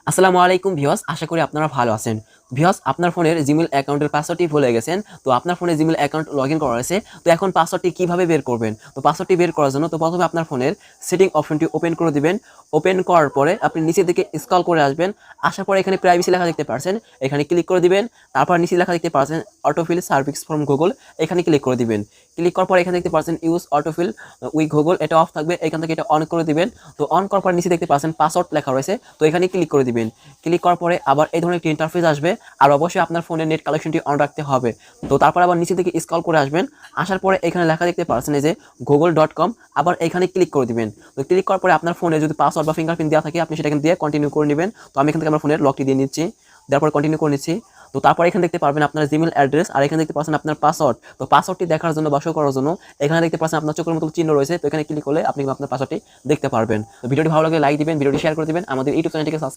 আসসালামু আলাইকুম ভিউয়ার্স, আশা করি আপনারা ভালো আছেন। ভিউয়ার্স, আপনার ফোনের জিমেইল অ্যাকাউন্টের পাসওয়ার্ডটি ভুলে গেছেন। তো আপনার ফোনে জিমেইল অ্যাকাউন্ট লগইন করা রয়েছে। তো এখন পাসওয়ার্ডটি কিভাবে বের করবেন? তো পাসওয়ার্ডটি বের করার জন্য প্রথমে আপনার ফোনের সেটিং অপশনটি ওপেন করে দিবেন। ওপেন করার পরে আপনি নিচের দিকে স্ক্রল করে আসবেন। আসার পরে এখানে প্রাইভেসি লেখা দেখতে পাচ্ছেন। এখানে ক্লিক করে দিবেন। তারপর নিচে লেখা দেখতে পাচ্ছেন অটোফিল সার্ভিস ফ্রম গুগল। এখানে ক্লিক করে দিবেন। ক্লিক করার পরে এখানে দেখতে পাচ্ছেন ইউজ অটোফিল উইথ গুগল, এটা অফ থাকবে। এখান থেকে এটা অন করে দিবেন। তো অন করার পর নিচে দেখতে পাচ্ছেন পাসওয়ার্ড লেখা রয়েছে। তো এখানে ক্লিক করে দিবেন। ক্লিক করার পরে আবার এই ধরনের একটি ইন্টারফেস আসবে। আর অবশ্যই আপনার ফোনের নেট কালেকশনটি অন রাখতে হবে। তো তারপর আবার নিচে থেকে স্ক্রল করে আসবেন। আসার পরে এখানে লেখা দেখতে পাচ্ছেন এই যে google.com, আবার এখানে ক্লিক করে দিবেন। তো ক্লিক করার পরে আপনার ফোনে যদি পাসওয়ার্ড বা ফিঙ্গারপ্রিন্ট দেওয়া থাকে আপনি সেটা দিয়ে কন্টিনিউ করে নেবেন। তো আমি এখান থেকে আমার ফোনের লকটি দিয়ে নিচ্ছি, দেওয়ার পর কন্টিনিউ করে নিচ্ছি। তো তারপর এখানে দেখতে পারবেন আপনার জিমেইল অ্যাড্রেস, আর এখানে দেখতে পাচ্ছেন আপনার পাসওয়ার্ড। তো পাসওয়ার্ডটি দেখার জন্য বা শো করার জন্য এখানে দেখতে পাচ্ছেন আপনার চোখের মতো চিহ্ন রয়েছে। তো এখানে ক্লিক করলে আপনি আপনার পাসওয়ার্ডটি দেখতে পারবেন। তো ভিডিওটি ভালো লাগলে লাইক দিবেন, ভিডিওটি শেয়ার করে দিবেন, আমাদের ইউটিউব চ্যানেলটিকে